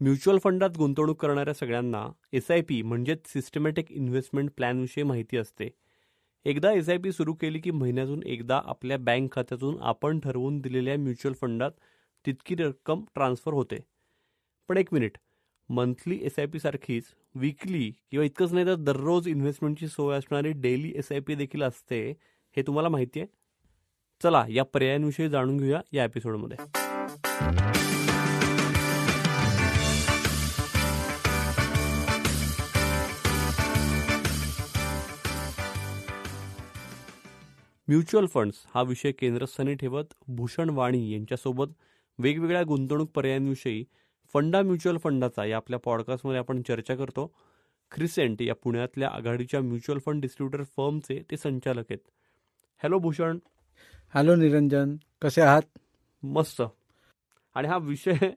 Mutual फंडात गुंतवणूक करणाऱ्या सगळ्यांना SIP म्हणजेच सिस्टमॅटिक इन्व्हेस्टमेंट प्लॅनविषयी माहिती असते. एकदा SIP सुरू केली की महिन्यातून एकदा आपल्या बँक खात्यातून आपण ठरवून दिलेल्या म्युच्युअल फंडात तितकी रक्कम ट्रान्सफर होते. पण एक मिनिट, मंथली SIP सारखीच वीकली किंवा इतकंच नाही तर दररोज इन्व्हेस्टमेंटची सोय असणारी डेली SIP देखील असते, हे तुम्हाला माहिती आहे? चला या पर्यायांविषयी जाणून घेऊया या एपिसोडमध्ये. म्युच्युअल फंड्स हा विषय केंद्रस्थानी ठेवत भूषण वाणी यांच्यासोबत वेगवेगळ्या गुंतवणूक पर्यायांविषयी फंडा म्युच्युअल फंडाचा या आपल्या पॉडकास्टमध्ये आपण चर्चा करतो. क्रिसेंट या पुण्यातल्या आघाडीच्या म्युच्युअल फंड डिस्ट्रीब्युटर फर्मचे ते संचालक आहेत. हॅलो भूषण. हॅलो निरंजन, कसे आहात? मस्त. आणि हा विषय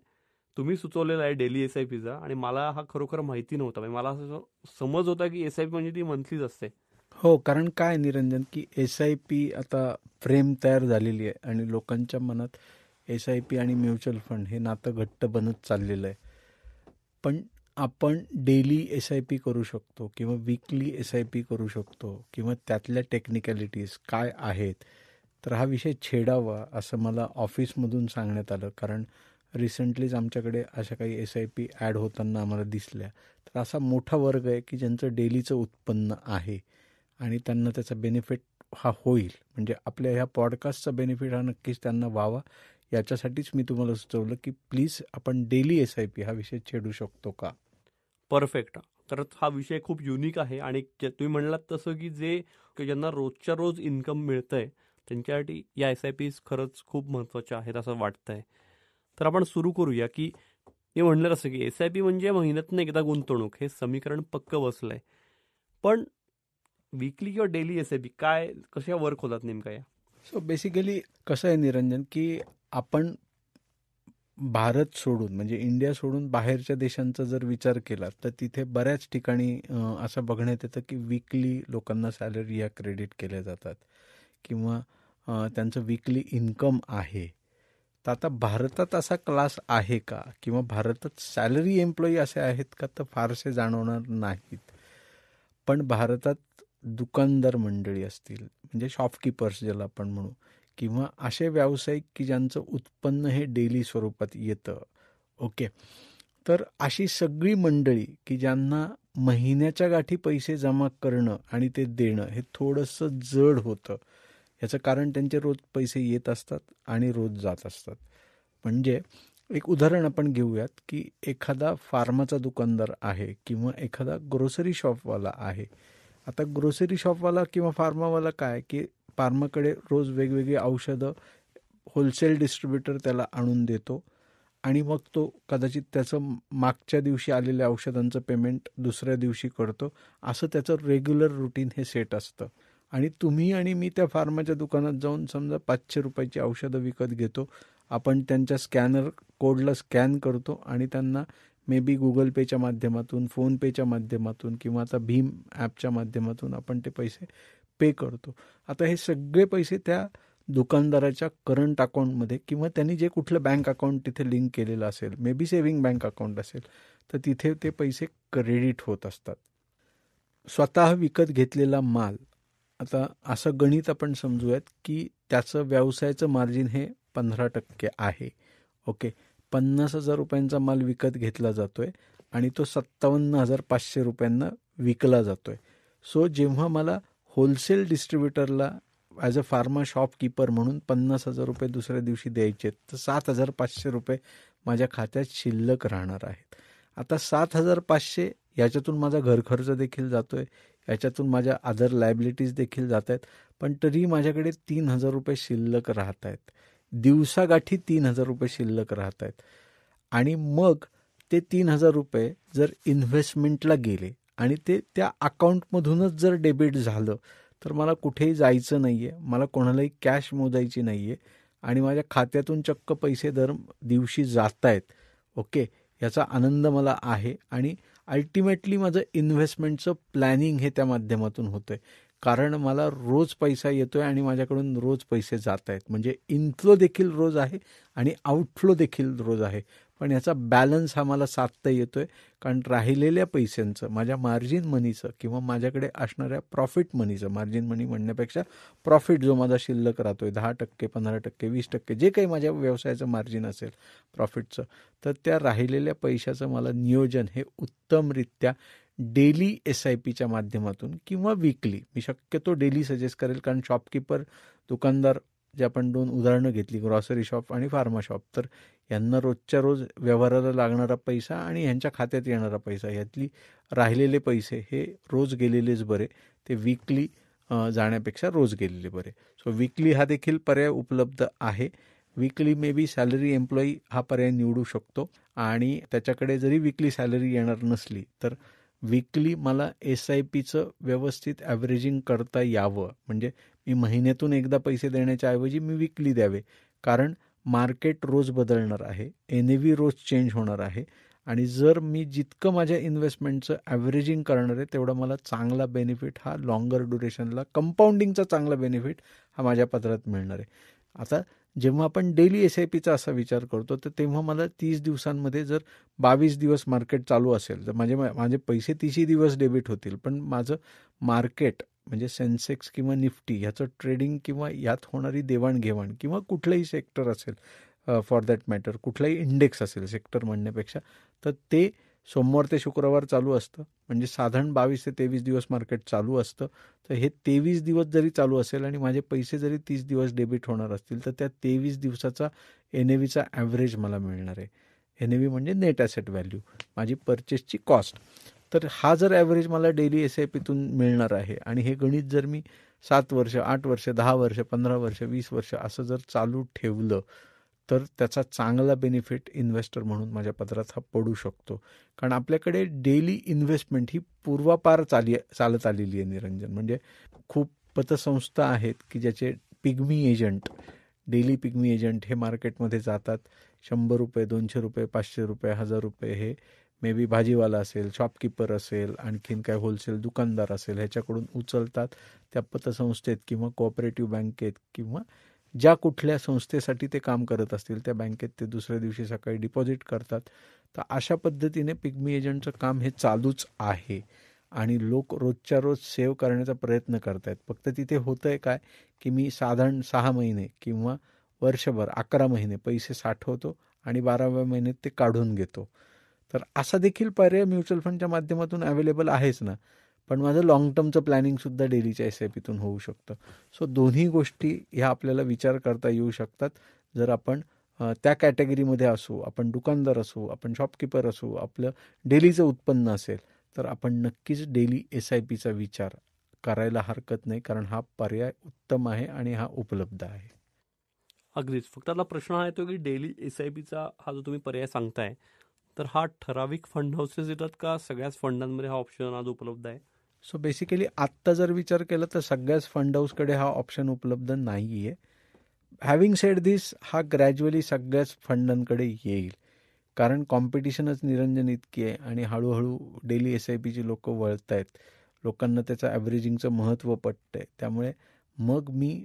तुम्ही सुचवलेला आहे डेली SIPचा, आणि मला हा खरोखर माहिती नव्हता. मला असं समज होता की SIP म्हणजे ती मंथलीच असते. हो, कारण काय निरंजन की SIP आता फ्रेम तयार झालेली आहे आणि लोकांच्या मनात SIP आणि म्युच्युअल फंड हे नातं घट्ट बनत चाललेलं आहे. पण आपण डेली SIP करू शकतो किंवा वीकली SIP करू शकतो किंवा त्यातल्या टेक्निकॅलिटीज काय आहेत, तर हा विषय छेडावा असं मला ऑफिसमधून सांगण्यात आलं. कारण रिसेंटलीच आमच्याकडे अशा काही SIP ॲड होताना आम्हाला दिसल्या. तर असा मोठा वर्ग आहे की ज्यांचं डेलीचं उत्पन्न आहे आणि त्यांना त्याचा बेनिफिट हा होईल. म्हणजे आपल्या ह्या पॉडकास्टचा बेनिफिट हा नक्कीच त्यांना व्हावा, याच्यासाठीच मी तुम्हाला सुचवलं की प्लीज आपण डेली SIP हा विषय छेडू शकतो का. परफेक्ट. तर हा विषय खूप युनिक आहे आणि तुम्ही म्हणलात तसं की ज्यांना रोजच्या रोज इन्कम मिळतंय त्यांच्यासाठी या SIPs खरंच खूप महत्त्वाच्या आहेत असं वाटतंय. तर आपण सुरू करूया की मी म्हणलं तसं की SIP म्हणजे महिन्यातून एकदा गुंतवणूक, हे समीकरण पक्क बसलंय. पण वीकली किंवा डेली SIP काय, कशा वर्क होतात नेमका या? सो बेसिकली कसं आहे निरंजन की आपण भारत सोडून म्हणजे इंडिया सोडून बाहेरच्या देशांचा जर विचार केला तर तिथे बऱ्याच ठिकाणी असं बघण्यात येतं की वीकली लोकांना सॅलरी या क्रेडिट केल्या जातात किंवा त्यांचं वीकली इन्कम आहे. तर आता भारतात असा क्लास आहे का किंवा भारतात सॅलरी एम्प्लॉई असे आहेत का, तर फारसे जाणवणार नाहीत. पण भारतात दुकानदार मंडळी असतील म्हणजे शॉपकीपर्स ज्याला आपण म्हणू, किंवा असे व्यावसायिक की ज्यांचं उत्पन्न हे डेली स्वरूपात येतं. ओके, तर अशी सगळी मंडळी की ज्यांना महिन्याच्या गाठी पैसे जमा करणं आणि ते देणं हे थोडंसं जड होतं. याचं कारण त्यांचे रोज पैसे येत असतात आणि रोज जात असतात. म्हणजे एक उदाहरण आपण घेऊयात की एखादा फार्माचा दुकानदार आहे किंवा एखादा ग्रोसरी शॉपवाला आहे. आता ग्रोसरी शॉपवाला किंवा फार्मावाला काय की फार्माकडे रोज वेगवेगळी औषधं होलसेल डिस्ट्रीब्युटर त्याला आणून देतो आणि मग तो कदाचित त्याचं मागच्या दिवशी आलेल्या औषधांचं पेमेंट दुसऱ्या दिवशी करतो. असं त्याचं रेग्युलर रुटीन हे सेट असतं. आणि तुम्ही आणि मी त्या फार्माच्या दुकानात जाऊन समजा 500 रुपयाची औषधं विकत घेतो. आपण त्यांच्या स्कॅनर कोडला स्कॅन करतो आणि त्यांना मे बी गुगल पेच्या माध्यमातून, फोनपेच्या माध्यमातून किंवा आता भीम ॲपच्या माध्यमातून आपण ते पैसे पे करतो. आता हे सगळे पैसे त्या दुकानदाराच्या करंट अकाउंटमध्ये किंवा त्यांनी जे कुठलं बँक अकाउंट तिथे लिंक केलेलं असेल, may be saving bank account असेल, तर तिथे ते पैसे क्रेडिट होत असतात. स्वतः विकत घेतलेला माल, आता असं गणित आपण समजूयात की त्याचं व्यवसायाचं मार्जिन हे 15% आहे. ओके, 50,000 रुपयांचा माल विकत घेतला जातोय आणि तो 57,500 रुपयांना विकला जातोय. सो जेव्हा मला होलसेल डिस्ट्रीब्युटरला ॲज अ फार्मा शॉपकीपर म्हणून 50,000 रुपये दुसऱ्या दिवशी द्यायचे, तर 7,500 रुपये माझ्या खात्यात शिल्लक राहणार आहेत. आता 7,500 याच्यातून माझा घर खर्च देखील जातोय, याच्यातून माझ्या अदर लायबिलिटीज देखील जात आहेत, पण तरी माझ्याकडे 3,000 रुपये शिल्लक राहत आहेत. दिवसागाठी 3,000 रुपये शिल्लक राहत आहेत. आणि मग ते 3,000 रुपये जर इन्व्हेस्टमेंटला गेले आणि ते त्या अकाउंटमधूनच जर डेबिट झालं, तर मला कुठेही जायचं नाही आहे, मला कोणालाही कॅश मोजायची नाही आहे आणि माझ्या खात्यातून चक्क पैसे दर दिवशी जात आहेत. ओके, याचा आनंद मला आहे आणि अल्टिमेटली माझं इन्व्हेस्टमेंटचं प्लॅनिंग हे त्या माध्यमातून होतं आहे. कारण मला रोज पैसा येतो आहे आणि माझ्याकडून रोज पैसे जात आहेत. म्हणजे इनफ्लो देखील रोज आहे आणि आउटफ्लो देखील रोज आहे. पण याचा बॅलन्स हा मला साधता येतोय, कारण राहिलेल्या पैशांचं, माझ्या मार्जिन मनीचं किंवा माझ्याकडे असणाऱ्या प्रॉफिट मनीचं, मार्जिन मनी म्हणण्यापेक्षा प्रॉफिट जो माझा शिल्लक राहतोय 10%, 15%, 20%, जे काही माझ्या व्यवसायाचं मार्जिन असेल प्रॉफिटचं, तर त्या राहिलेल्या पैशाचं मला नियोजन हे उत्तमरित्या डेली SIPच्या माध्यमातून किंवा वीकली, मी शक्यतो डेली सजेस्ट करेल, कारण शॉपकीपर, दुकानदार, जे आपण 2 उदाहरणं घेतली, ग्रॉसरी शॉप आणि फार्मा शॉप, तर यांना रोजच्या रोज व्यवहाराला लागणारा पैसा आणि ह्यांच्या खात्यात येणारा पैसा, यातली राहिलेले पैसे हे रोज गेलेलेच बरे, ते वीकली जाण्यापेक्षा रोज गेलेले बरे. सो वीकली हा देखील पर्याय उपलब्ध आहे. Weekly may be salary employee हा पर्याय निवडू शकतो, आणि त्याच्याकडे जरी वीकली सॅलरी येणार नसली तर वीकली मला SIPचं व्यवस्थित ॲव्हरेजिंग करता यावं, म्हणजे मी महिन्यातून एकदा पैसे देण्याच्या ऐवजी मी वीकली द्यावे, कारण मार्केट रोज बदलणार आहे, NAV रोज चेंज होणार आहे, आणि जर मी जितकं माझ्या इन्व्हेस्टमेंटचं ॲव्हरेजिंग करणार आहे तेवढा मला चांगला बेनिफिट हा लॉंगर ड्युरेशनला, कंपाऊंडिंगचा चांगला बेनिफिट हा माझ्या पदरात मिळणार आहे. आता जेव्हा आपण डेली SIPचा असा विचार करतो, तर तेव्हा मला 30 दिवसांमध्ये जर 22 दिवस मार्केट चालू असेल तर माझे पैसे 30 दिवस डेबिट होतील, पण माझं मार्केट म्हणजे सेन्सेक्स किंवा निफ्टी ह्याचं ट्रेडिंग किंवा यात होणारी देवाणघेवाण किंवा कुठलंही सेक्टर असेल, फॉर दॅट मॅटर कुठलाही इंडेक्स असेल, सेक्टर म्हणण्यापेक्षा, तर ते सोमवार ते शुक्रवार चालू असतं, म्हणजे साधारण 22 ते 23 दिवस मार्केट चालू असतं. तर हे 23 दिवस जरी चालू असेल आणि माझे पैसे जरी 30 दिवस डेबिट होणार असतील, तर त्या 23 दिवसाचा NAVचा ॲव्हरेज मला मिळणार आहे. NAV म्हणजे नेट ॲसेट व्हॅल्यू, माझी परचेसची कॉस्ट. तर हा जर ॲव्हरेज मला डेली SIPतून मिळणार आहे, आणि हे गणित जर मी 7 वर्ष, 8 वर्ष, 10 वर्ष, 15 वर्ष, 20 वर्ष असं जर चालू ठेवलं, तर त्याचा चांगला बेनिफिट इन्व्हेस्टर म्हणून माझ्या पदरात हा पडू शकतो. कारण आपल्याकडे डेली इन्व्हेस्टमेंट ही पूर्वापार चालत आलेली आहे निरंजन. म्हणजे खूप पतसंस्था आहेत की ज्याचे pygmy agent, daily pygmy agent हे मार्केटमध्ये जातात, 100 रुपये, 200 रुपये, 500 रुपये, 1000 रुपये हे मे बी भाजीवाला असेल, शॉपकीपर असेल, आणखीन काय होलसेल दुकानदार असेल, ह्याच्याकडून उचलतात, त्या पतसंस्थेत किंवा कोऑपरेटिव्ह बँकेत किंवा ज्या कुठल्या संस्थेसाठी ते काम करत असतील त्या बँकेत ते दुसऱ्या दिवशी सकाळी डिपॉझिट करतात. तर अशा पद्धतीने पिग्मी एजंटचं काम हे चालूच आहे, आणि लोक रोजच्या रोज सेव्ह करण्याचा प्रयत्न करत आहेत. फक्त तिथे होतं आहे काय, की मी साधारण 6 महिने किंवा वर्षभर 11 महिने पैसे साठवतो आणि 12व्या महिन्यात ते काढून घेतो. तर असा देखील पर्याय म्युच्युअल फंडच्या माध्यमातून अवेलेबल आहेच ना, पण माझं लॉंग टर्मचं प्लॅनिंगसुद्धा डेलीच्या SIPतून होऊ शकतं. सो दोन्ही गोष्टी ह्या आपल्याला विचार करता येऊ शकतात. जर आपण त्या कॅटेगरीमध्ये असू, आपण दुकानदार असू, आपण शॉपकीपर असू, आपलं डेलीचं उत्पन्न असेल, तर आपण नक्कीच डेली SIPचा विचार करायला हरकत नाही, कारण हा पर्याय उत्तम आहे आणि हा उपलब्ध आहे. अगदीच. फक्त आता प्रश्न हा येतो की डेली SIPचा हा जो तुम्ही पर्याय सांगताय, तर हा ठराविक फंड हाऊसेस येतात का सगळ्याच फंडांमध्ये हा ऑप्शन आज उपलब्ध आहे? सो बेसिकली आत्ता जर विचार केला तर सगळ्याच फंड हाऊसकडे हा ऑप्शन उपलब्ध नाही आहे. हॅव्हिंग सेड दिस, हा ग्रॅज्युअली सगळ्याच फंडांकडे येईल, कारण कॉम्पिटिशनच निरंजन इतकी आहे, आणि हळूहळू डेली SIPची लोक वळत आहेत, लोकांना त्याचं ॲव्हरेजिंगचं महत्त्व पटतं आहे. त्यामुळे मग मी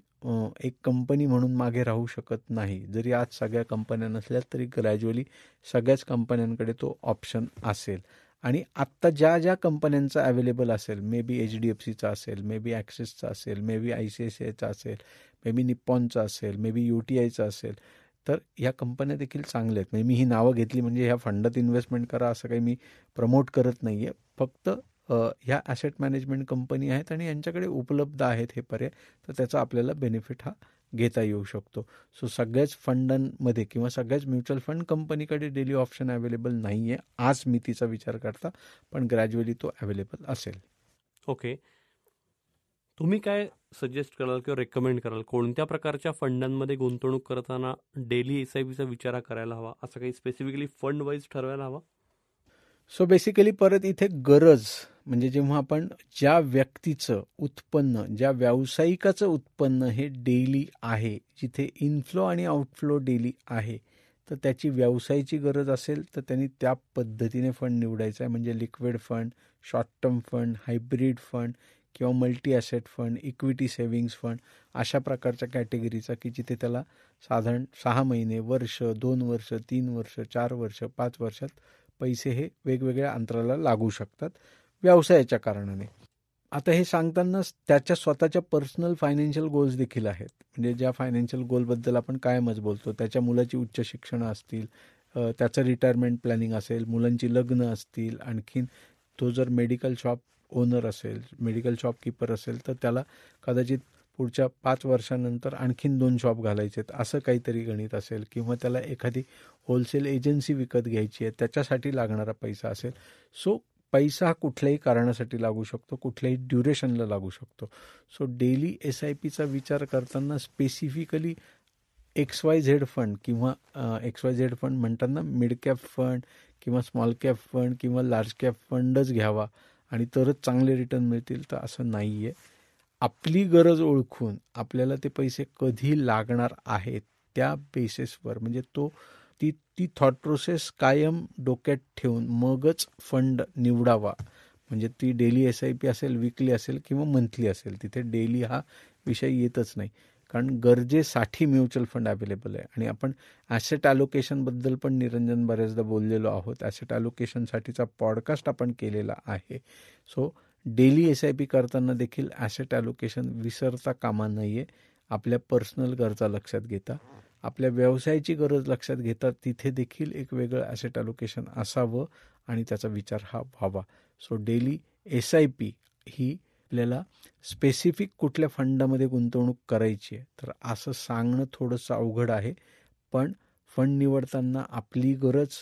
एक कंपनी म्हणून मागे राहू शकत नाही. जरी आज सगळ्या कंपन्या नसल्या तरी ग्रॅज्युअली सगळ्याच कंपन्यांकडे तो ऑप्शन असेल, आणि आत्ता ज्या ज्या कंपन्यांचा अवेलेबल असेल, मे बी HDFCचा असेल, मे बी ॲक्सिसचा असेल, मे बी ICICIचा असेल, मे बी निप्पॉनचा असेल, मे बी UTIचा असेल, तर ह्या कंपन्या देखील चांगल्या आहेत. म्हणजे मी ही नावं घेतली म्हणजे ह्या फंडात इन्व्हेस्टमेंट करा असं काही मी प्रमोट करत नाही आहे. फक्त ह्या ॲसेट मॅनेजमेंट कंपनी आहेत आणि यांच्याकडे उपलब्ध आहेत हे पर्याय, तर त्याचा आपल्याला बेनिफिट हा घेता येऊ शकतो. सो सगळ्याच फंडांमध्ये किंवा सगळ्याच म्युच्युअल फंड कंपनीकडे डेली ऑप्शन अवेलेबल नाही आहे आज मी तिचा विचार करता, पण ग्रॅज्युअली तो अवेलेबल असेल. ओके. तुम्ही काय सजेस्ट कराल किंवा रेकमेंड कराल, कोणत्या प्रकारच्या फंडांमध्ये गुंतवणूक करताना डेली SIPचा विचार करायला हवा, असं काही स्पेसिफिकली फंड वाईज ठरवायला हवा? सो बेसिकली परत इथे गरज म्हणजे जेव्हा आपण ज्या व्यक्तीचं उत्पन्न, ज्या व्यावसायिकाचं उत्पन्न हे डेली आहे, जिथे इनफ्लो आणि आउटफ्लो डेली आहे, तर त्याची व्यवसायाची गरज असेल तर त्यांनी त्या पद्धतीने फंड निवडायचा आहे. म्हणजे liquid fund, short term fund, hybrid fund किंवा multi asset fund, equity savings fund अशा प्रकारच्या कॅटेगरीचा, की जिथे त्याला साधारण 6 महिने, वर्ष, 2 वर्ष, 3 वर्ष, 4 वर्ष, 5 वर्षात पैसे हे वेगवेगळ्या अंतराला लागू शकतात व्यवसायाच्या कारणाने. आता हे सांगतानाच त्याच्या स्वतःच्या पर्सनल फायनान्शियल गोल्स देखील आहेत. म्हणजे ज्या फायनान्शियल गोलबद्दल आपण कायमच बोलतो, त्याच्या मुलाची उच्च शिक्षणं असतील, त्याचं रिटायरमेंट प्लॅनिंग असेल, मुलांची लग्न असतील, आणखीन तो जर मेडिकल शॉप ओनर असेल, मेडिकल शॉपकीपर असेल, तर त्याला कदाचित पुढच्या 5 वर्षानंतर आणखीन 2 शॉप घालायचेत असं काहीतरी गणित असेल, किंवा त्याला एखादी होलसेल एजन्सी विकत घ्यायची आहे, त्याच्यासाठी लागणारा पैसा असेल. सो पैसा हा कुठल्याही कारणासाठी लागू शकतो, कुठल्याही ड्युरेशनला लागू शकतो. सो डेली SIPचा विचार करताना स्पेसिफिकली XYZ फंड किंवा XYZ फंड म्हणताना मिड कॅप फंड किंवा स्मॉल कॅप फंड किंवा लार्ज कॅप फंडच घ्यावा आणि तरच चांगले रिटर्न मिळतील, तर असं नाही आहे. आपली गरज ओळखून आपल्याला ते पैसे कधी लागणार आहेत त्या बेसिसवर, म्हणजे ती थॉट प्रोसेस कायम डोक्यात ठेवून मगच फंड निवडावा. म्हणजे ती डेली SIP असेल, विकली असेल किंवा मंथली असेल, तिथे डेली हा विषय येतच नाही. कारण गरजेसाठी म्युच्युअल फंड अवेलेबल आहे. आणि आपण ॲसेट ॲलोकेशनबद्दल पण निरंजन बऱ्याचदा बोललेलो आहोत. ॲसेट ॲलोकेशनसाठीचा पॉडकास्ट आपण केलेला आहे. सो डेली SIP करताना देखील ॲसेट ॲलोकेशन विसरता कामा नाही आहे. आपल्या पर्सनल गरजा लक्षात घेता, आपल्या व्यवसायाची गरज लक्षात घेता, तिथे देखील एक वेगळं ॲसेट ॲलोकेशन असावं आणि त्याचा विचार हा व्हावा. सो डेली SIP ही आपल्याला स्पेसिफिक कुठल्या फंडामध्ये गुंतवणूक करायची आहे, तर असं सांगणं थोडंसं अवघड आहे. पण फंड निवडताना आपली गरज,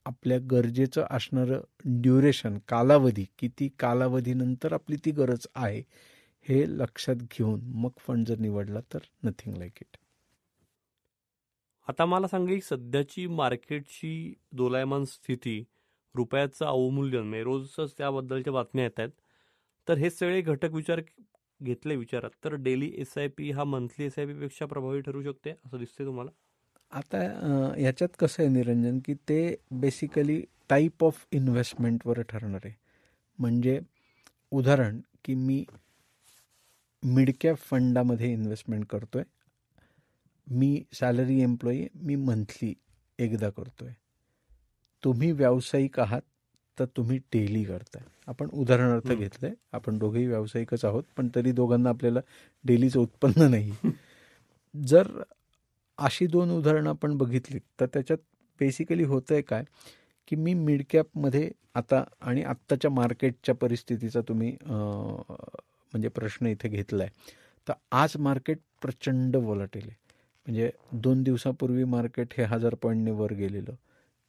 आपल्या गरजेचं असणारं ड्युरेशन, कालावधी, किती कालावधीनंतर आपली ती गरज आहे, हे लक्षात घेऊन मग फंड जर निवडला तर नथिंग लाईक इट. आता मला सांगा, की सध्याची मार्केटची दोलायमान स्थिती, रुपयाचं अवमूल्यन, म्हणजे रोजच त्याबद्दलच्या बातम्या येत आहेत, तर हे सगळे घटक घेतले विचारात, तर डेली SIP हा मंथली SIP पेक्षा प्रभावी ठरू शकते असं दिसते तुम्हाला? आता याच्यात कसं आहे निरंजन, की ते बेसिकली टाईप ऑफ इन्व्हेस्टमेंटवर ठरणार आहे. म्हणजे उदाहरण, की मी मिड कॅप फंडामध्ये इन्व्हेस्टमेंट करतोय, मी सॅलरी एम्प्लॉई, मी मंथली एकदा करतोय. तुम्ही व्यावसायिक आहात तर तुम्ही डेली करताय. आपण उदाहरणार्थ घेतलंय, आपण दोघेही व्यावसायिकच आहोत, पण तरी दोघांना आपल्याला डेलीचं उत्पन्न नाही. जर अशी 2 उदाहरणं आपण बघितली तर त्याच्यात बेसिकली होतंय काय, की मी मिड कॅपमध्ये आता, आणि आत्ताच्या मार्केटच्या परिस्थितीचा तुम्ही म्हणजे प्रश्न इथे घेतला आहे, तर आज मार्केट प्रचंड व्हॉलटाईल आहे. म्हणजे 2 दिवसापूर्वी मार्केट हे 1000 पॉईंटने वर गेलेलं,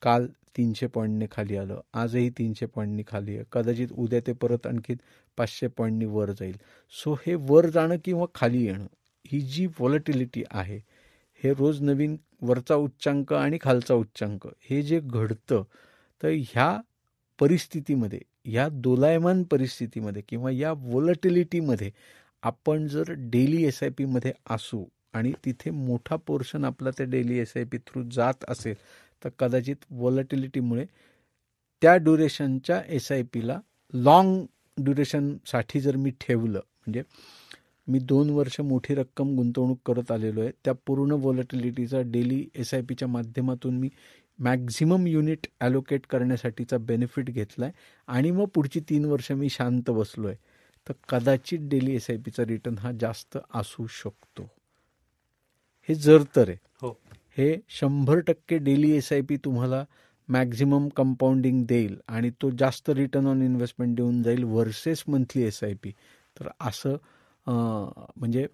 काल 300 पॉईंटने खाली आलं, आजही 300 पॉईंटनी खाली आहे, कदाचित उद्या ते परत आणखी 500 पॉईंटनी वर जाईल. सो हे वर जाणं किंवा खाली येणं, ही जी व्हॉलटिलिटी आहे, हे रोज नवीन वरचा उच्चांक आणि खालचा उच्चांक हे जे घडतं, तर ह्या परिस्थितीमध्ये, ह्या दोलायमान परिस्थितीमध्ये किंवा या व्हॉलटिलिटीमध्ये आपण जर डेली SIPमध्ये असू आणि तिथे मोठा पोर्शन आपला त्या डेली SIP थ्रू जात असेल, तर कदाचित व्हॉलटिलिटीमुळे त्या ड्युरेशनच्या SIPला लॉंग ड्युरेशनसाठी जर मी ठेवलं, म्हणजे मी 2 वर्ष मोठी रक्कम गुंतवणूक करत आलेलो आहे, त्या पूर्ण व्हॉलटिलिटीचा डेली SIPच्या माध्यमातून मी मॅक्झिमम युनिट ॲलोकेट करण्यासाठीचा बेनिफिट घेतला आहे आणि मग पुढची 3 वर्ष मी शांत बसलो आहे, तर कदाचित डेली SIPचा रिटर्न हा जास्त असू शकतो. हे जर तर आहे. हो, हे 100% डेली SIP तुम्हाला मॅक्झिमम कंपाऊंडिंग देईल आणि तो जास्त रिटर्न ऑन इन्व्हेस्टमेंट देऊन जाईल वर्सेस मंथली SIP. तर असं म्हणजे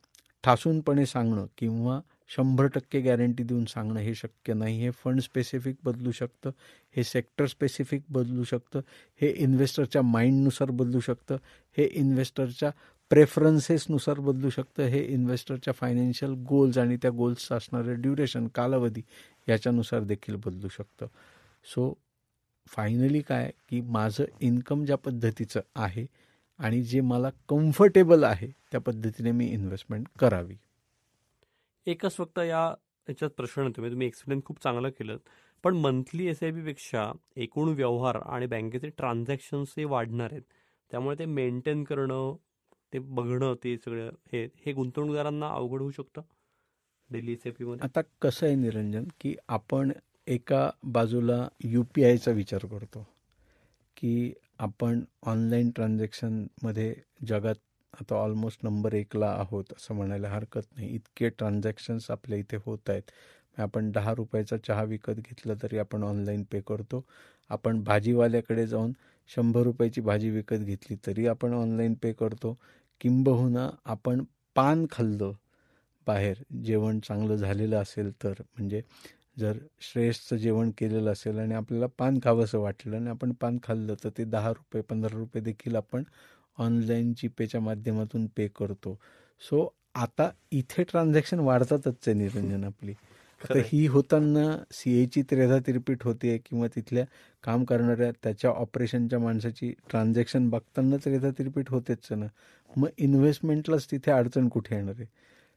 ठासूनपणे सांगणं किंवा 100% गॅरंटी देऊन सांगणं हे शक्य नाही. हे फंड स्पेसिफिक बदलू शकतं, हे सेक्टर स्पेसिफिक बदलू शकतं, हे इन्व्हेस्टरच्या माइंडनुसार बदलू शकतं, हे इन्व्हेस्टरच्या प्रेफरन्सेसनुसार बदलू शकतं, हे इन्व्हेस्टरच्या फायनान्शियल गोल्स आणि त्या गोल्सचं असणारे ड्युरेशन, कालावधी याच्यानुसार देखील बदलू शकतं. सो फायनली काय, की माझं इन्कम ज्या पद्धतीचं आहे आणि जे मला कम्फर्टेबल आहे त्या पद्धतीने मी इन्व्हेस्टमेंट करावी. एकच फक्त याच्यात प्रश्न येतो, तुम्ही एक्सप्लेन खूप चांगलं केलं, पण मंथली SIP पेक्षा एकूण व्यवहार आणि बँकेचे ट्रान्झॅक्शन्सही वाढणार आहेत, त्यामुळे ते मेंटेन करणं ते बघणं, ते सगळं हे गुंतवणूकदारांना अवघड होऊ शकतं डेली SIP मध्ये. आता कसं आहे निरंजन, की आपण एका बाजूला UPIचा विचार करतो, की आपण ऑनलाईन ट्रान्झॅक्शनमध्ये जगात आता ऑलमोस्ट नंबर 1ला आहोत असं म्हणायला हरकत नाही. इतके ट्रान्झॅक्शन्स आपल्या इथे होत आहेत. आपण 10 रुपयाचा चहा विकत घेतला तरी आपण ऑनलाईन पे करतो. आपण भाजीवाल्याकडे जाऊन 100 रुपयाची भाजी विकत घेतली तरी आपण ऑनलाईन पे करतो. किंबहुना आपण पान खाल्लं बाहेर, जेवण चांगलं झालेलं असेल तर, म्हणजे जर श्रेयसचं जेवण केलेलं असेल आणि आपल्याला पान खावंसं वाटलं आणि आपण पान खाल्लं तर ते 10 रुपये 15 रुपये देखील आपण ऑनलाईन जीपेच्या माध्यमातून पे करतो. सो आता इथे ट्रान्झॅक्शन वाढतातच आहे निरंजन आपली. आता ही होताना CAची त्रेधा तिरपीट होते किंवा तिथल्या काम करणाऱ्या त्याच्या ऑपरेशनच्या माणसाची ट्रान्झॅक्शन बघताना त्रेधा तिरपीट होतेच ना. मग इन्व्हेस्टमेंटलाच तिथे अडचण कुठे येणार आहे?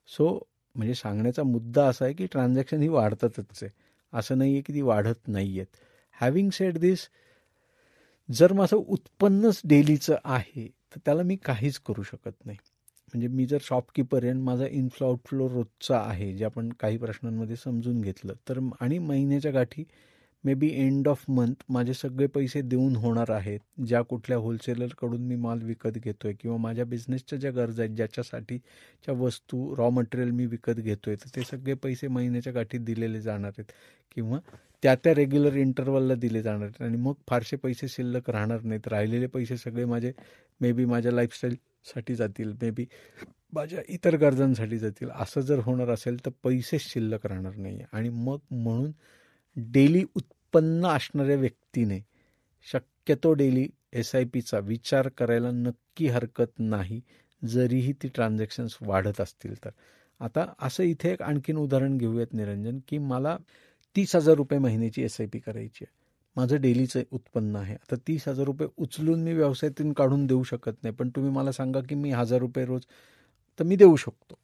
सो म्हणजे सांगण्याचा मुद्दा असा आहे की ट्रान्झॅक्शन ही वाढतातच आहे, असं नाही आहे की ती वाढत नाही आहेत. हॅव्हिंग सेड दिस, जर माझं उत्पन्नच डेलीचं आहे तर त्याला मी काहीच करू शकत नाही. म्हणजे मी जर शॉपकीपर आहे आणि माझा इनफ्लो आउटफ्लो रोजचा आहे, जे आपण काही प्रश्नांमध्ये समजून घेतलं तर, आणि महिन्याच्या गाठी may be end of month माझे सगळे पैसे देऊन होणार आहेत, ज्या कुठल्या होलसेलरकडून मी माल विकत घेतो आहे किंवा माझ्या बिझनेसच्या ज्या गरजा आहेत, ज्याच्यासाठीच्या वस्तू रॉ मटेरियल मी विकत घेतो आहे, तर ते सगळे पैसे महिन्याच्या गाठी दिलेले जाणार आहेत किंवा त्या रेग्युलर इंटरवलला दिले जाणार आहेत आणि मग फारसे पैसे शिल्लक राहणार नाहीत. राहिलेले पैसे सगळे माझे मे बी माझ्या लाईफस्टाईलसाठी जातील, मे बी माझ्या इतर गरजांसाठी जातील. असं जर होणार असेल तर पैसेच शिल्लक राहणार नाही. आणि मग म्हणून डेली उत्पन्न असणाऱ्या व्यक्तीने शक्यतो डेली SIPचा विचार करायला नक्की हरकत नाही, जरीही ती ट्रान्झॅक्शन्स वाढत असतील तर. आता असं इथे एक आणखीन उदाहरण घेऊयात निरंजन, की मला 30,000 रुपये महिन्याची SIP करायची आहे. माझं डेलीचं उत्पन्न आहे. आता 30,000 रुपये उचलून मी व्यवसायातून काढून देऊ शकत नाही, पण तुम्ही मला सांगा की मी 1,000 रुपये रोज, तर मी देऊ शकतो.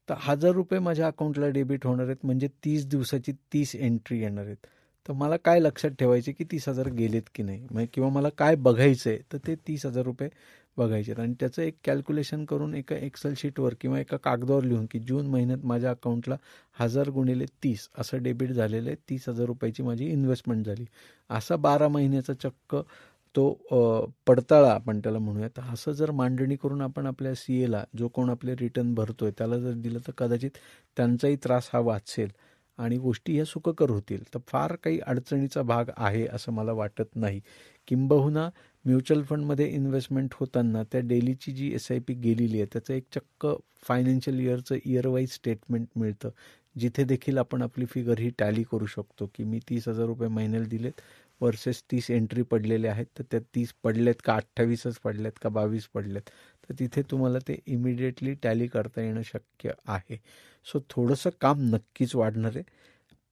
तर 1,000 रुपये माझ्या अकाउंटला डेबिट होणार आहेत, म्हणजे 30 दिवसाची 30 एंट्री येणार आहेत. तर मला काय लक्षात ठेवायचे की 30,000 गेलेत की नाही, किंवा मला काय बघायचं आहे तर ते 30,000 रुपये बघायचे आहेत. आणि त्याचं एक कॅल्क्युलेशन करून एका एक्सेल शीटवर किंवा एका कागदावर लिहून की जून महिन्यात माझ्या अकाउंटला 1,000 गुणिले 30 असं डेबिट झालेलं आहे, 30,000 रुपयाची माझी इन्व्हेस्टमेंट झाली. असा 12 महिन्याचा चक्क तो पडताळा आपण त्याला म्हणूया. तर असं जर मांडणी करून आपण आपल्या CAला, जो कोण आपले रिटर्न भरतोय त्याला जर दिलं तर कदाचित त्यांचाही त्रास हा वाचेल आणि गोष्टी ह्या सुखकर होतील. तर फार काही अडचणीचा भाग आहे असं मला वाटत नाही. किंबहुना म्युच्युअल फंडमध्ये इन्व्हेस्टमेंट होताना त्या डेलीची जी SIP गेलेली आहे त्याचं एक चक्क फायनान्शियल इयरचं इयर वाईज स्टेटमेंट मिळतं, जिथे देखील आपण आपली फिगर ही टॅली करू शकतो की मी 30,000 रुपये महिन्याला दिलेत वर्सेस 30 एंट्री पडलेले आहेत, तर त्या 30 पडलेत का 28च पडलेत का 22 पडलेत, तर तिथे तुम्हाला ते इमिडिएटली टॅली करता येणं शक्य आहे. सो थोडंसं काम नक्कीच वाढणार आहे,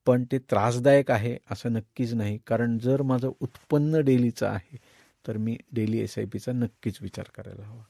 पण ते त्रासदायक आहे असं नक्कीच नाही. कारण जर माझं उत्पन्न डेलीचं आहे तर मी डेली SIPचा नक्कीच विचार करायला हवा.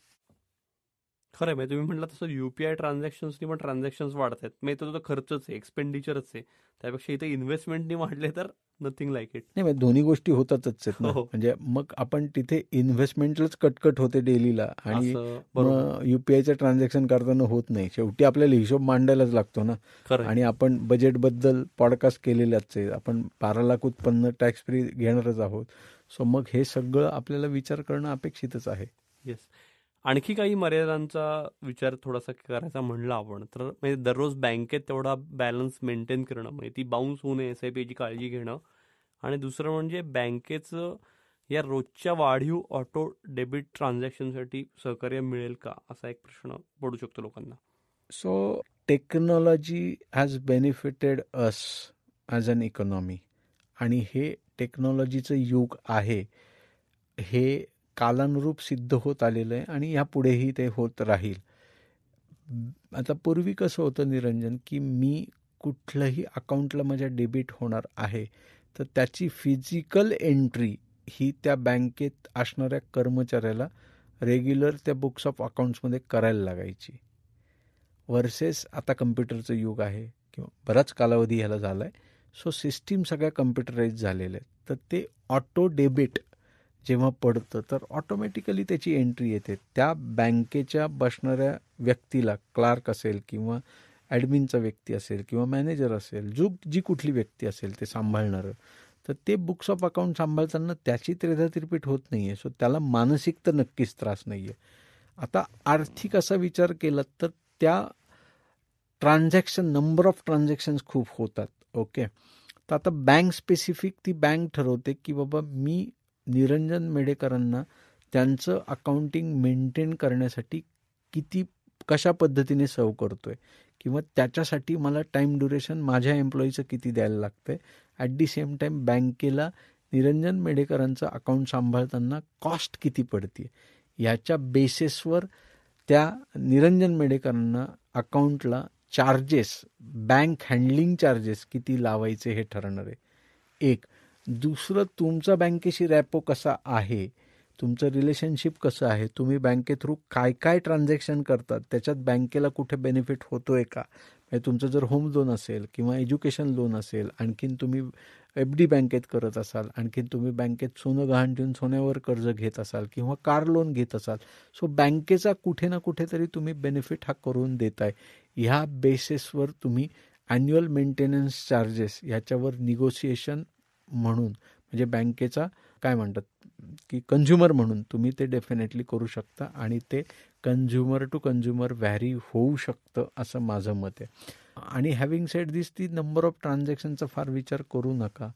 खरं आहे. म्हणजे तुम्ही म्हटलं तसं UPI ट्रान्झॅक्शन्सनी पण ट्रान्झॅक्शन्स वाढत आहेत. म्हणजे तो खर्चच आहे, एक्सपेंडिचरच आहे. त्यापेक्षा इथे इन्व्हेस्टमेंटनी वाढले तर नथिंग लाईक इट. नाही, दोन्ही गोष्टी होतातच आहेत ना. हो. म्हणजे मग आपण तिथे इन्व्हेस्टमेंटलाच कटकट होते डेलीला आणि असं बरोबर. मग UPIचं ट्रान्झॅक्शन करताना होत नाही. शेवटी आपल्याला हिशोब मांडायलाच लागतो ना. खरं आहे. आणि आपण बजेटबद्दल पॉडकास्ट केलेलाच आहे. आपण 12 लाख उत्पन्न टॅक्स फ्री घेणारच आहोत. सो मग हे सगळं आपल्याला विचार करणं अपेक्षितच आहे. येस. आणखी काही मर्यादांचा विचार थोडासा करायचा म्हणला आपण तर म्हणजे दररोज बँकेत तेवढा बॅलन्स मेंटेन करणं, म्हणजे ती बाउन्स होऊ नये SIPची काळजी घेणं. आणि दुसरं म्हणजे बँकेचं या रोजच्या वाढीव ऑटो डेबिट ट्रान्झॅक्शनसाठी सहकार्य मिळेल का, असा एक प्रश्न पडू शकतो लोकांना. So technology has benefited us as an economy, आणि हे टेक्नॉलॉजीचं युग आहे, हे कालानुरूप सिद्ध होत आलेलं आहे आणि यापुढेही ते होत राहील. आता पूर्वी कसं होतं निरंजन, की मी कुठलंही अकाउंटला माझ्या डेबिट होणार आहे तर त्याची फिजिकल एंट्री ही त्या बँकेत असणाऱ्या कर्मचाऱ्याला रेग्युलर त्या बुक्स ऑफ अकाउंट्समध्ये करायला लागायची. वर्सेस आता कम्प्युटरचं युग आहे किंवा बराच कालावधी ह्याला झाला आहे. सो सिस्टीम सगळ्या कम्प्युटराईज झालेल्या आहेत, तर ते ऑटो डेबिट जेव्हा पडतं तर ऑटोमॅटिकली त्याची एंट्री येते. त्या बँकेच्या बसणाऱ्या व्यक्तीला, क्लार्क असेल किंवा ॲडमिनचा व्यक्ती असेल किंवा मॅनेजर असेल, जी कुठली व्यक्ती असेल ते सांभाळणारं, तर ते बुक्स ऑफ अकाउंट सांभाळताना त्याची त्रेधातिरपीट होत नाही आहे. सो त्याला मानसिक तर नक्कीच त्रास नाही आहे. आता आर्थिक असा विचार केला तर त्या नंबर ऑफ ट्रान्झॅक्शन्स खूप होतात. ओके. तर आता बँक स्पेसिफिक ती बँक ठरवते की बाबा मी निरंजन मेडेकरांना त्यांचं अकाउंटिंग मेंटेन करण्यासाठी कशा पद्धतीने सर्व करतोय किंवा त्याच्यासाठी मला टाईम ड्युरेशन माझ्या एम्प्लॉईचं किती द्यायला लागतंय. ॲट दी सेम टाईम बँकेला निरंजन मेडेकरांचं अकाउंट सांभाळताना कॉस्ट किती पडते याच्या बेसिसवर त्या निरंजन मेडेकरांना अकाउंटला चार्जेस, बँक हँडलिंग चार्जेस किती लावायचे हे ठरणार आहे. एक. दुसरं, तुमचा बँकेशी रॅपो कसा आहे, तुमचं रिलेशनशिप कसं आहे, तुम्ही बँके थ्रू काय काय ट्रान्झॅक्शन करतात, त्याच्यात बँकेला कुठे बेनिफिट होतोय का. म्हणजे तुमचं जर होम लोन असेल किंवा एज्युकेशन लोन असेल, आणखीन तुम्ही FD बँकेत करत असाल, आणखीन तुम्ही बँकेत सोनं गहाण ठेवून सोन्यावर कर्ज घेत असाल किंवा कार लोन घेत असाल, सो बँकेचा कुठे ना कुठेतरी तुम्ही बेनिफिट हा करून देताय. ह्या बेसिसवर तुम्ही ॲन्युअल मेंटेनन्स चार्जेस ह्याच्यावर निगोसिएशन म्हणून, म्हणजे बँकेचा काय म्हणतात की कंझ्युमर म्हणून तुम्ही ते डेफिनेटली करू शकता आणि ते कंझ्युमर टू कंझ्युमर व्हॅरी होऊ शकतं असं माझं मत आहे. आणि हॅव्हिंग सेड दिस, ती नंबर ऑफ ट्रान्झॅक्शनचा फार विचार करू नका.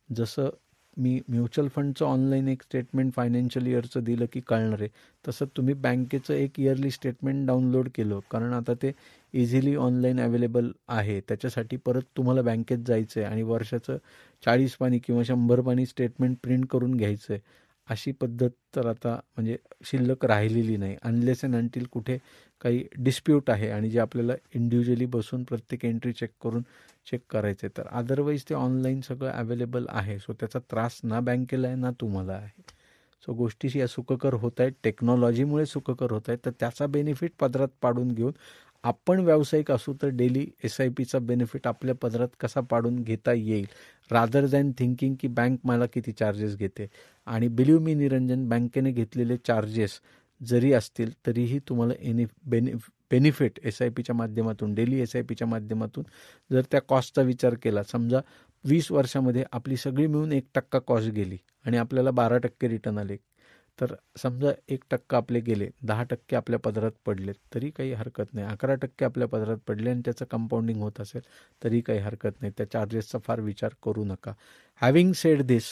जसं मी म्युच्युअल फंडचं ऑनलाईन एक स्टेटमेंट फायनान्शियल इयरचं दिलं की कळणार आहे, तसं तुम्ही बँकेचं एक इयरली स्टेटमेंट डाउनलोड केलं, कारण आता ते इझिली ऑनलाईन अवेलेबल आहे. त्याच्यासाठी परत तुम्हाला बँकेत जायचं आहे आणि वर्षाचं 40 पानी किंवा 100 पानी स्टेटमेंट प्रिंट करून घ्यायचं आहे, अशी पद्धत तर आता म्हणजे शिल्लक राहिलेली नाही. अनलेस अँड अंटिल कुठे काही डिस्प्यूट आहे आणि जे आपल्याला इंडिव्हिज्युअली बसून प्रत्येक एंट्री चेक करायचे, तर अदरवाईज ते ऑनलाईन सगळं अवेलेबल आहे. सो त्याचा त्रास ना बँकेला आहे ना तुम्हाला आहे. सो गोष्टी या सुखकर होत आहेत, टेक्नॉलॉजीमुळे सुखकर होत आहेत, तर त्याचा बेनिफिट पदरात पाडून घेऊन आपण व्यावसायिक असू तर डेली SIPचा बेनिफिट आपल्या पदरात कसा पाडून घेता येईल, रादर दॅन थिंकिंग की बँक मला किती चार्जेस घेते. आणि बिलीव्ह मी निरंजन, बँकेने घेतलेले चार्जेस जरी असतील तरीही तुम्हाला बेनिफिट SIPच्या माध्यमातून, डेली SIPच्या माध्यमातून जर त्या कॉस्टचा विचार केला, समजा 20 वर्षामध्ये आपली सगळी मिळून 1% कॉस्ट गेली आणि आपल्याला 12% रिटर्न आले, तर समजा 1% आपले गेले, 10% आपल्या पदरात पडले तरी काही हरकत नाही. 11% आपल्या पदरात पडले आणि त्याचं कंपाऊंडिंग होत असेल तरी काही हरकत नाही. त्या चार्जेसचा फार विचार करू नका. हॅव्हिंग सेड दिस,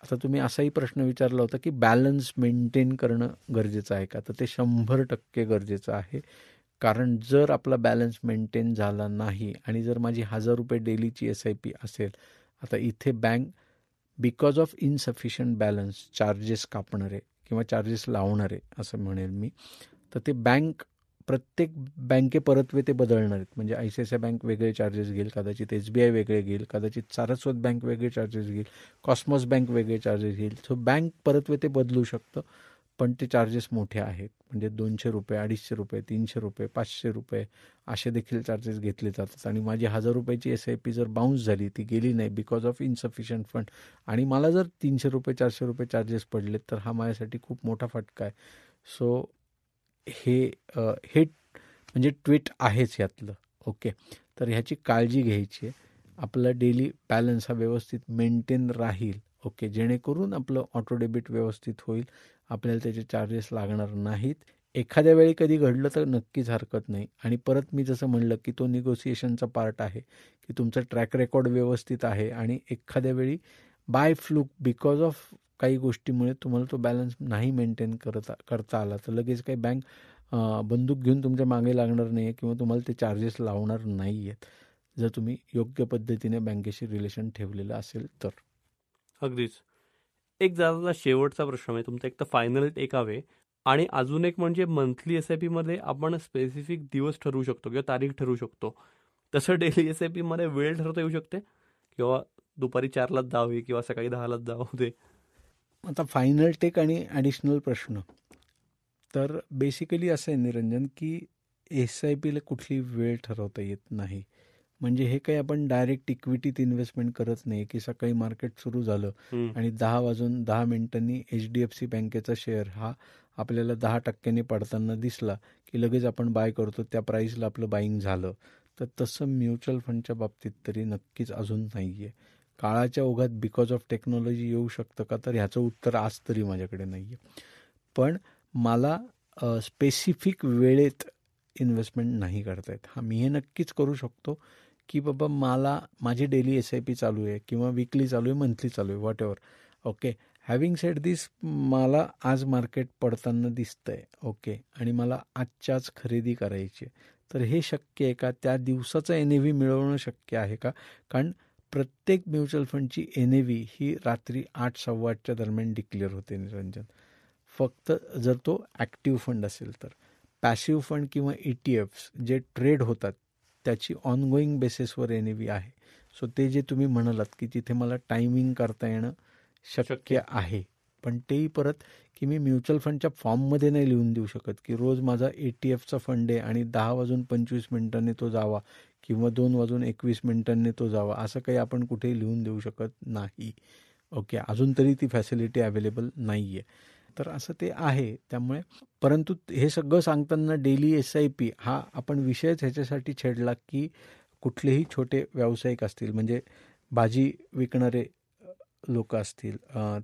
आता तुम्ही असाही प्रश्न विचारला होता की बॅलन्स मेंटेन करणं गरजेचं आहे का, तर ते 100% गरजेचं आहे. कारण जर आपला बॅलन्स मेंटेन झाला नाही आणि जर माझी 1000 रुपये डेलीची SIP असेल, आता इथे bank because of insufficient balance charges कापणारे किंवा चार्जेस लावणारे असं म्हणेल मी, तर ते प्रत्येक बँके परत्वे ते बदलणार आहेत. म्हणजे ICICI बँक वेगळे चार्जेस घेईल, कदाचित SBI वेगळे घेईल, कदाचित सारस्वत बँक वेगळे चार्जेस घेईल, कॉस्मॉस बँक वेगळे चार्जेस घेईल. सो बँक परत्वे ते बदलू शकतं, पण ते चार्जेस मोठे आहेत. म्हणजे 200 रुपये, 250 रुपये, 300 रुपये, 500 रुपये असे देखील चार्जेस घेतले जातात. आणि माझी 1000 रुपयाची SIP जर बाउन्स झाली, ती गेली नाही बिकॉज ऑफ इनसफिशियंट फंड, आणि मला जर 300 रुपये 400 रुपये चार्जेस पडले, तर हा माझ्यासाठी खूप मोठा फटका आहे. सो हे म्हणजे ट्विट आहेच यातलं. ओके. तर ह्याची काळजी घ्यायची आहे. आपला डेली बॅलन्स हा व्यवस्थित मेंटेन राहील. ओके. जेणेकरून आपलं ऑटो डेबिट व्यवस्थित होईल, आपल्याला त्याचे चार्जेस लागणार नाहीत. एखाद्या वेळी कधी घडलं तर नक्कीच हरकत नाही. आणि परत मी जसं म्हणलं की तो निगोसिएशनचा पार्ट आहे की तुमचा ट्रॅक रेकॉर्ड व्यवस्थित आहे आणि एखाद्या वेळी बाय फ्लूक बिकॉज ऑफ काही गोष्टीमुळे तुम्हाला तो बॅलन्स नाही मेंटेन करता आला, तर लगेच काही बँक बंदूक घेऊन तुमच्या मागे लागणार नाही आहे किंवा तुम्हाला ते चार्जेस लावणार नाही आहेत, जर तुम्ही योग्य पद्धतीने बँकेशी रिलेशन ठेवलेलं असेल तर. अगदीच. एक जरा शेवटचा प्रश्न आहे तुमचा, एक तर फायनल टेक अवे आणि अजून एक म्हणजे मंथली SIP मध्ये आपण स्पेसिफिक दिवस ठरवू शकतो किंवा तारीख ठरवू शकतो, तसं डेली SIP मध्ये वेळ ठरवता येऊ शकते, किंवा दुपारी 4लाच जावे किंवा सकाळी 10लाच जावं ते. आता फायनल टेक आणि ॲडिशनल प्रश्न, तर बेसिकली असं आहे निरंजन की SIPला कुठली वेळ ठरवता येत नाही. म्हणजे हे काही आपण डायरेक्ट इक्विटीत इन्व्हेस्टमेंट करत नाही की सकाळी मार्केट सुरू झालं आणि 10 वाजून 10 मिनिटांनी HDFC बँकेचा शेअर हा आपल्याला 10% पडताना दिसला की लगेच आपण बाय करतो, त्या प्राईसला आपलं बाईंग झालं. तर तसं म्युच्युअल फंडच्या बाबतीत तरी नक्कीच अजून नाही आहे. काळाच्या ओघात बिकॉज ऑफ टेक्नॉलॉजी येऊ शकतं का, तर ह्याचं उत्तर आज तरी माझ्याकडे नाही आहे. पण मला स्पेसिफिक वेळेत इन्व्हेस्टमेंट नाही करता येत. हा, मी हे नक्कीच करू शकतो की बाबा मला माझी डेली SIP चालू आहे किंवा वीकली चालू आहे, मंथली चालू आहे, whatever. Okay, having said this, मला आज मार्केट पडताना दिसतंय, ओके, आणि मला आजच्याच खरेदी करायची आहे, तर हे शक्य आहे का? त्या दिवसाचा NAV मिळवणं शक्य आहे का? कारण प्रत्येक म्युच्युअल फंडची NAV ही रात्री 8-8:15 दरम्यान डिक्लेअर होते निरंजन, फक्त जर तो ॲक्टिव्ह फंड असेल तर. पॅसिव्ह फंड किंवा ETFs जे ट्रेड होतात त्याची ऑनगोईंग बेसिसवर NAV आहे. सो ते जे तुम्ही म्हणालात की तिथे मला टायमिंग करता येणं शक्य आहे, पण तेही परत की मी म्युच्युअल फंडच्या फॉर्ममध्ये नाही लिहून देऊ शकत की रोज माझा ETFचा फंड आहे आणि 10:25 तो जावा किंवा 2:21 तो जावा, असं काही आपण कुठेही लिहून देऊ शकत नाही. ओके, अजून तरी ती फॅसिलिटी अवेलेबल नाही आहे. तर असं ते आहे. त्यामुळे परंतु हे सगळं सांगताना डेली SIP हा आपण विषयच ह्याच्यासाठी छेडला की कुठलेही छोटे व्यावसायिक असतील, म्हणजे भाजी विकणारे लोक असतील,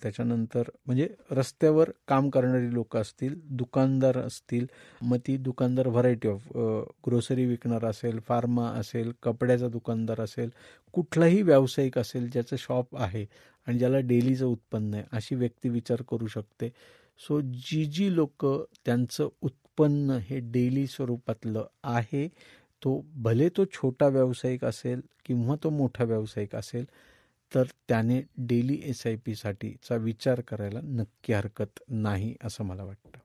त्याच्यानंतर म्हणजे रस्त्यावर काम करणारी लोक असतील, दुकानदार असतील, मग ती दुकानदार व्हरायटी ऑफ ग्रोसरी विकणारा असेल, फार्मा असेल, कपड्याचा दुकानदार असेल, कुठलाही व्यावसायिक असेल ज्याचं शॉप आहे आणि ज्याला डेलीचं उत्पन्न आहे, अशी व्यक्ती विचार करू शकते. सो जी लोक त्यांचं उत्पन्न हे डेली स्वरूपातलं आहे, तो भले तो छोटा व्यावसायिक असेल किंवा तो मोठा व्यावसायिक असेल, तर त्याने डेली SIP साठीचा विचार करायला नक्की हरकत नाही असं मला वाटतं.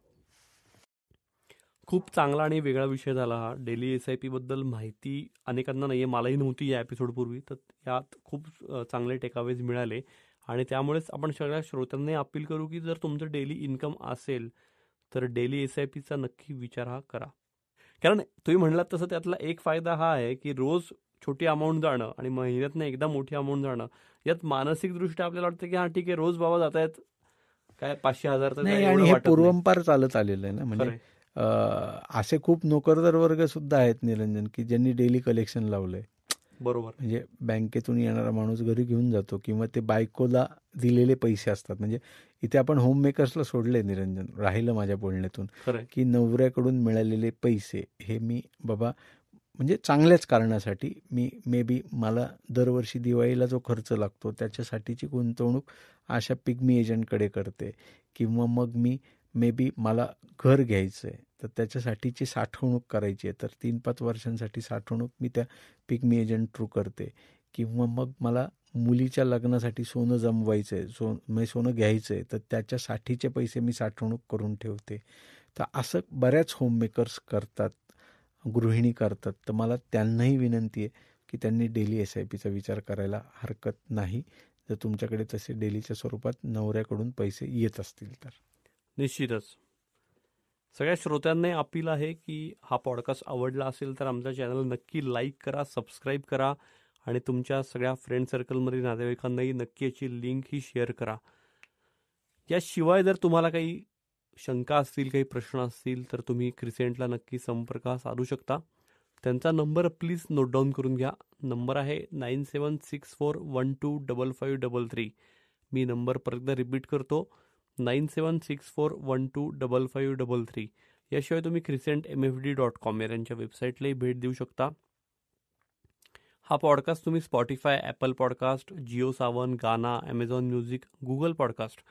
खूप चांगला आणि वेगळा विषय झाला हा. डेली SIP बद्दल माहिती अनेकांना नाही आहे, मलाही नव्हती या एपिसोडपूर्वी, तर यात खूप चांगले टेकअवेज मिळाले आणि त्यामुळेच आपण सगळ्या श्रोत्यांनाही अपील करू की जर तुमचं डेली इन्कम असेल तर डेली SIPचा नक्की विचार हा करा. कारण तुम्ही म्हणलात तसं त्यातला एक फायदा हा आहे की रोज छोटी अमाऊंट जाणं आणि महिन्यातनं एकदा मोठी अमाऊंट जाणं, यात मानसिकदृष्ट्या आपल्याला वाटतं की हा ठीक आहे, रोज बाबा जात आहेत, काय 500-1000 तर नाही, आणि हे पूर्वंपार चालत आलेलं आहे ना. म्हणजे असे खूप नोकरदार वर्ग सुद्धा आहेत निरंजन की ज्यांनी डेली कलेक्शन लावलंय. बरोबर, म्हणजे बँकेतून येणारा माणूस घरी घेऊन जातो किंवा ते बायकोला दिलेले पैसे असतात. म्हणजे इथे आपण होममेकर्सला सोडले निरंजन, राहिलं माझ्या बोलण्यातून की नवऱ्याकडून मिळालेले पैसे हे मी बाबा म्हणजे चांगल्याच कारणासाठी मी मे बी मला दरवर्षी दिवाळीला जो खर्च लागतो त्याच्यासाठीची गुंतवणूक अशा पिग्मी एजंटकडे करते, किंवा मग मी मे बी मला घर घ्यायचं आहे तर त्याच्यासाठीची साठवणूक करायची आहे, तर 3-5 वर्षांसाठी साठवणूक मी त्या पिग्मी एजंट थ्रू करते, किंवा मग मला मुलीच्या लग्नासाठी सोनं जमवायचं आहे, म्हणजे सोनं घ्यायचं आहे, तर त्याच्यासाठीचे पैसे मी साठवणूक करून ठेवते. तर असं बऱ्याच होममेकर्स करतात, गृहिणी करतात. तर मला त्यांनाही विनंती आहे की त्यांनी डेली SIPचा विचार करायला हरकत नाही, जर तुमच्याकडे तसे डेलीच्या स्वरूपात नवऱ्याकडून पैसे येत असतील तर. निश्चितच सगळ्या श्रोत्यांना अपील आहे की हा पॉडकास्ट आवडला असेल तर आमचा चॅनल नक्की लाईक करा, सबस्क्राईब करा आणि तुमच्या सगळ्या फ्रेंड सर्कलमध्ये नातेवाईकांनाही नक्की याची लिंक ही शेअर करा. याशिवाय जर तुम्हाला काही शंका असतील, काही प्रश्न असतील तर तुम्ही क्रिसेंटला नक्की संपर्क साधू शकता. त्यांचा नंबर प्लीज नोट डाऊन करून घ्या. नंबर आहे 9764125533. मी नंबर परत रिपीट करतो, 9764125533. याशिवाय तुम्ही crescentmfd.com यांच्या वेबसाईटलाही भेट देऊ शकता. हा पॉडकास्ट तुम्ही Spotify, Apple podcast, Jio Saavn, गाना, ॲमेझॉन म्युझिक, गुगल पॉडकास्ट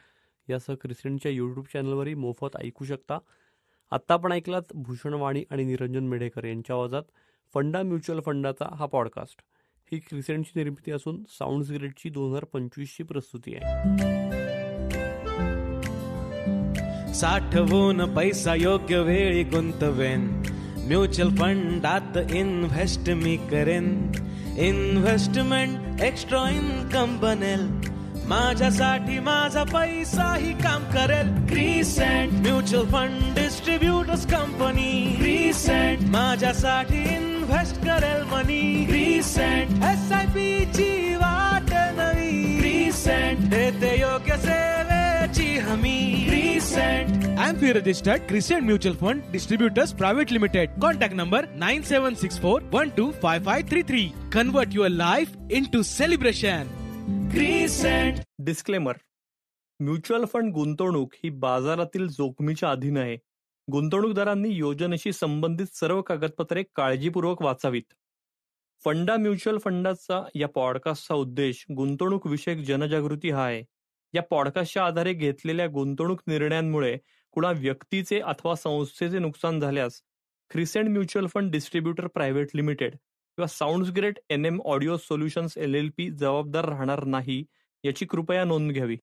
यासह क्रिसेंटच्या यूट्यूब चॅनलवरही मोफत ऐकू शकता. आत्ता आपण ऐकलात भूषण वाणी आणि निरंजन मेढेकर यांच्या आवाजात फंडा म्युच्युअल फंडाचा हा पॉडकास्ट. ही क्रिसेंटची निर्मिती असून साऊंड्स ग्रेडची 2025ची प्रस्तुती आहे. साठवून पैसा योग्य वेळी गुंतवेन, म्युच्युअल फंडात इन्व्हेस्ट मी करेन. इन्व्हेस्टमेंट एक्स्ट्रा इन्कम बनेल, माझ्यासाठी माझा पैसाही काम करेल. Crescent mutual fund distributors company, crescent माझ्यासाठी इन्व्हेस्ट करेल मनी. क्रिसेंट SIP ची वाट नवी. क्रिसेंट देते योग्य सेवेची हमी. Crescent AMFI registered Crescent Mutual Fund Distributors Private Limited. Contact number 9764125533. Convert your life into celebration. Crescent. Disclaimer. Mutual fund गुंतवणूक ही बाजारातील जोखमीच्या अधीन आहे. गुंतवणूकदारांनी योजनेशी संबंधित सर्व कागदपत्रे काळजीपूर्वक वाचावीत. फंडा म्युच्युअल फंडाचा या पॉडकास्टचा उद्देश गुंतवणूक विषयक जनजागृती हा आहे. या पॉडकास्टच्या आधारे घेतलेल्या गुंतवणूक निर्णयांमुळे कुणा व्यक्तीचे अथवा संस्थेचे नुकसान झाल्यास crescent mutual fund distributor private limited किंवा sounds great NM audio solutions LLP जबाबदार राहणार नाही याची कृपया नोंद घ्यावी.